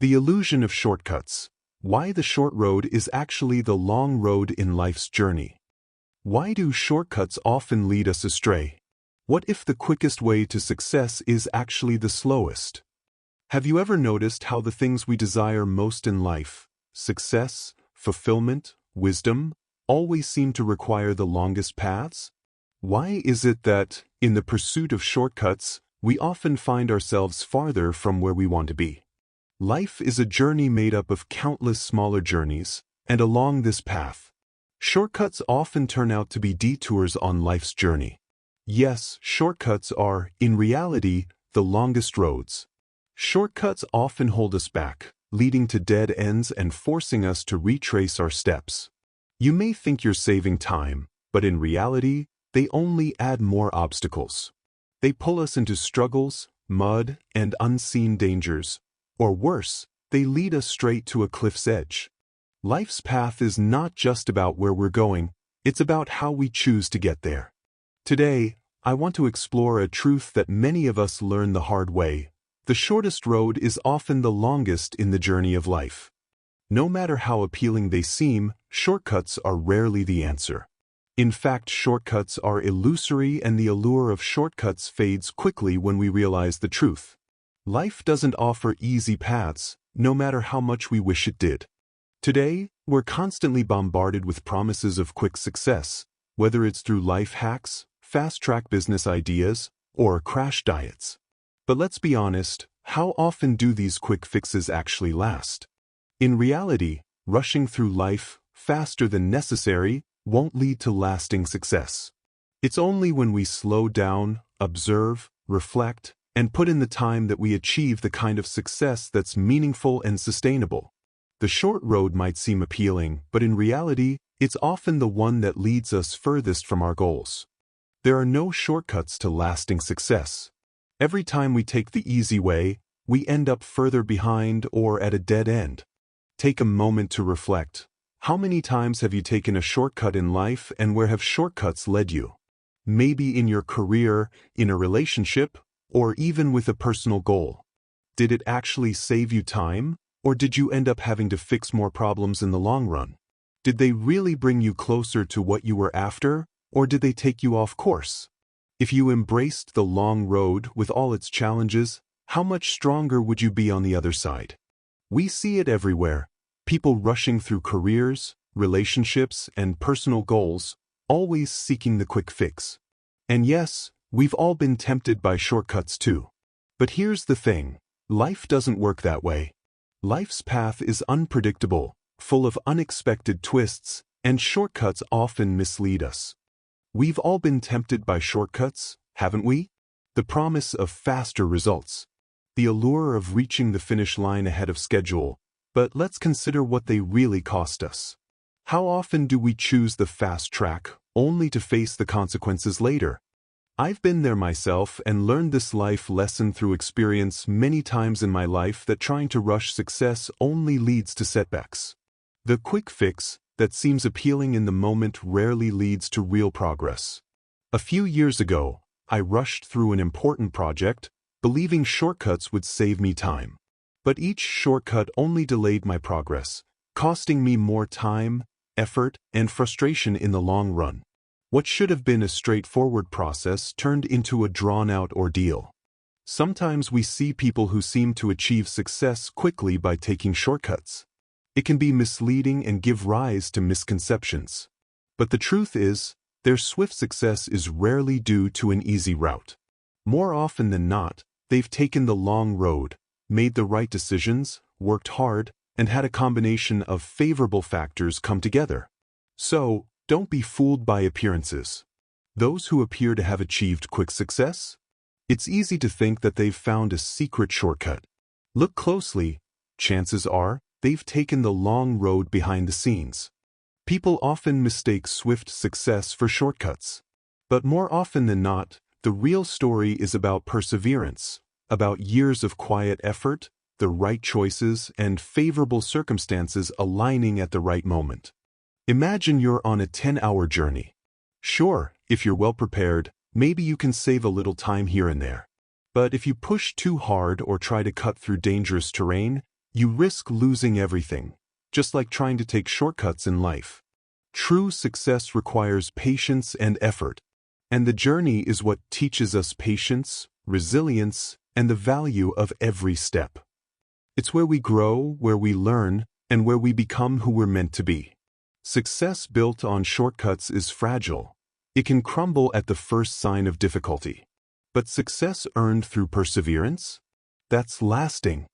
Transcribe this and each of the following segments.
The illusion of shortcuts. Why the short road is actually the long road in life's journey. Why do shortcuts often lead us astray? What if the quickest way to success is actually the slowest? Have you ever noticed how the things we desire most in life, success, fulfillment, wisdom, always seem to require the longest paths? Why is it that, in the pursuit of shortcuts, we often find ourselves farther from where we want to be? Life is a journey made up of countless smaller journeys, and along this path, shortcuts often turn out to be detours on life's journey. Yes, shortcuts are, in reality, the longest roads. Shortcuts often hold us back, leading to dead ends and forcing us to retrace our steps. You may think you're saving time, but in reality, they only add more obstacles. They pull us into struggles, mud, and unseen dangers. Or worse, they lead us straight to a cliff's edge. Life's path is not just about where we're going, it's about how we choose to get there. Today, I want to explore a truth that many of us learn the hard way. The shortest road is often the longest in the journey of life. No matter how appealing they seem, shortcuts are rarely the answer. In fact, shortcuts are illusory, and the allure of shortcuts fades quickly when we realize the truth. Life doesn't offer easy paths, no matter how much we wish it did. Today, we're constantly bombarded with promises of quick success, whether it's through life hacks, fast-track business ideas, or crash diets. But let's be honest, how often do these quick fixes actually last? In reality, rushing through life faster than necessary won't lead to lasting success. It's only when we slow down, observe, reflect, and put in the time that we achieve the kind of success that's meaningful and sustainable. The short road might seem appealing, but in reality, it's often the one that leads us furthest from our goals. There are no shortcuts to lasting success. Every time we take the easy way, we end up further behind or at a dead end. Take a moment to reflect. How many times have you taken a shortcut in life, and where have shortcuts led you? Maybe in your career, in a relationship, or even with a personal goal. Did it actually save you time, or did you end up having to fix more problems in the long run? Did they really bring you closer to what you were after, or did they take you off course? If you embraced the long road with all its challenges, how much stronger would you be on the other side? We see it everywhere. People rushing through careers, relationships, and personal goals, always seeking the quick fix. And yes, we've all been tempted by shortcuts too. But here's the thing, life doesn't work that way. Life's path is unpredictable, full of unexpected twists, and shortcuts often mislead us. We've all been tempted by shortcuts, haven't we? The promise of faster results. The allure of reaching the finish line ahead of schedule. But let's consider what they really cost us. How often do we choose the fast track, only to face the consequences later? I've been there myself and learned this life lesson through experience many times in my life, that trying to rush success only leads to setbacks. The quick fix that seems appealing in the moment rarely leads to real progress. A few years ago, I rushed through an important project, believing shortcuts would save me time. But each shortcut only delayed my progress, costing me more time, effort, and frustration in the long run. What should have been a straightforward process turned into a drawn-out ordeal. Sometimes we see people who seem to achieve success quickly by taking shortcuts. It can be misleading and give rise to misconceptions. But the truth is, their swift success is rarely due to an easy route. More often than not, they've taken the long road, made the right decisions, worked hard, and had a combination of favorable factors come together. So, don't be fooled by appearances. Those who appear to have achieved quick success? It's easy to think that they've found a secret shortcut. Look closely. Chances are, they've taken the long road behind the scenes. People often mistake swift success for shortcuts. But more often than not, the real story is about perseverance, about years of quiet effort, the right choices, and favorable circumstances aligning at the right moment. Imagine you're on a 10-hour journey. Sure, if you're well prepared, maybe you can save a little time here and there. But if you push too hard or try to cut through dangerous terrain, you risk losing everything, just like trying to take shortcuts in life. True success requires patience and effort, and the journey is what teaches us patience, resilience, and the value of every step. It's where we grow, where we learn, and where we become who we're meant to be. Success built on shortcuts is fragile. It can crumble at the first sign of difficulty. But success earned through perseverance? That's lasting.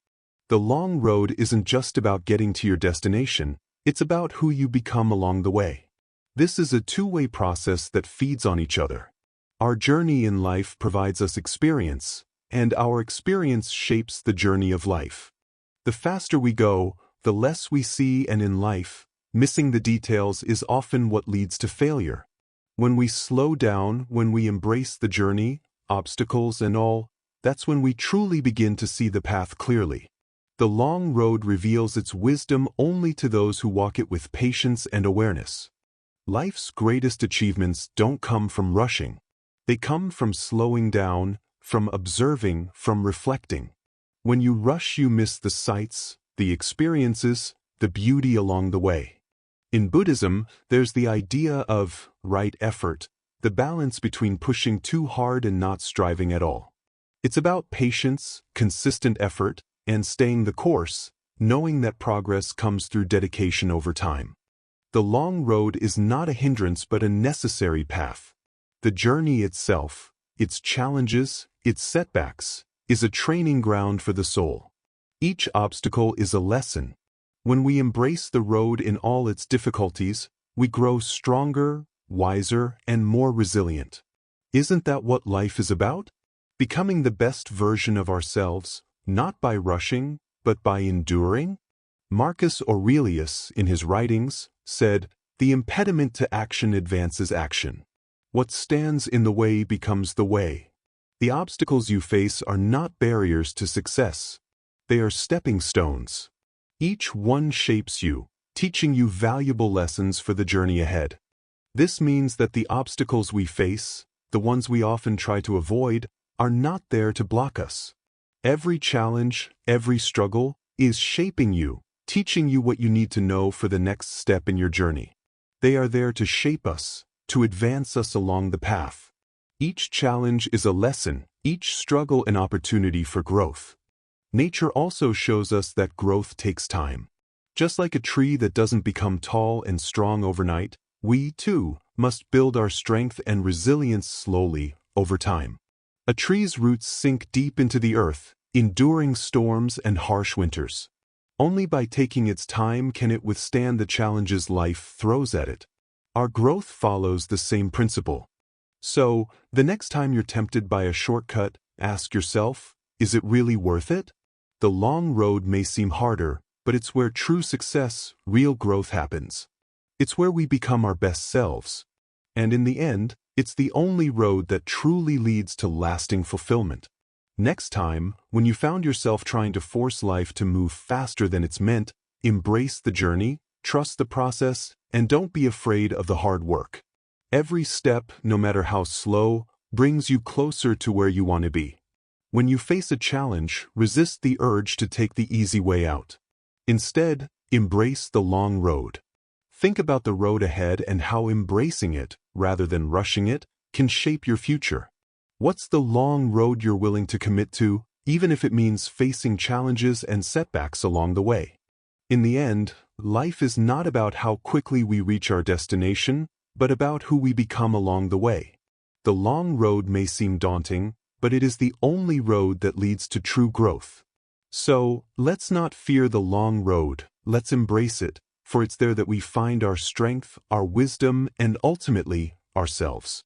The long road isn't just about getting to your destination, it's about who you become along the way. This is a two-way process that feeds on each other. Our journey in life provides us experience, and our experience shapes the journey of life. The faster we go, the less we see, and in life, missing the details is often what leads to failure. When we slow down, when we embrace the journey, obstacles and all, that's when we truly begin to see the path clearly. The long road reveals its wisdom only to those who walk it with patience and awareness. Life's greatest achievements don't come from rushing. They come from slowing down, from observing, from reflecting. When you rush, you miss the sights, the experiences, the beauty along the way. In Buddhism, there's the idea of right effort, the balance between pushing too hard and not striving at all. It's about patience, consistent effort, and staying the course, knowing that progress comes through dedication over time. The long road is not a hindrance but a necessary path. The journey itself, its challenges, its setbacks, is a training ground for the soul. Each obstacle is a lesson. When we embrace the road in all its difficulties, we grow stronger, wiser, and more resilient. Isn't that what life is about? Becoming the best version of ourselves, not by rushing, but by enduring? Marcus Aurelius, in his writings, said, "The impediment to action advances action. What stands in the way becomes the way." The obstacles you face are not barriers to success. They are stepping stones. Each one shapes you, teaching you valuable lessons for the journey ahead. This means that the obstacles we face, the ones we often try to avoid, are not there to block us. Every challenge, every struggle, is shaping you, teaching you what you need to know for the next step in your journey. They are there to shape us, to advance us along the path. Each challenge is a lesson, each struggle an opportunity for growth. Nature also shows us that growth takes time. Just like a tree that doesn't become tall and strong overnight, we, too, must build our strength and resilience slowly, over time. A tree's roots sink deep into the earth, enduring storms and harsh winters. Only by taking its time can it withstand the challenges life throws at it. Our growth follows the same principle. So, the next time you're tempted by a shortcut, ask yourself, is it really worth it? The long road may seem harder, but it's where true success, real growth happens. It's where we become our best selves. And in the end, it's the only road that truly leads to lasting fulfillment. Next time, when you found yourself trying to force life to move faster than it's meant, embrace the journey, trust the process, and don't be afraid of the hard work. Every step, no matter how slow, brings you closer to where you want to be. When you face a challenge, resist the urge to take the easy way out. Instead, embrace the long road. Think about the road ahead and how embracing it, rather than rushing it, can shape your future. What's the long road you're willing to commit to, even if it means facing challenges and setbacks along the way? In the end, life is not about how quickly we reach our destination, but about who we become along the way. The long road may seem daunting, but it is the only road that leads to true growth. So, let's not fear the long road, let's embrace it, for it's there that we find our strength, our wisdom, and ultimately, ourselves.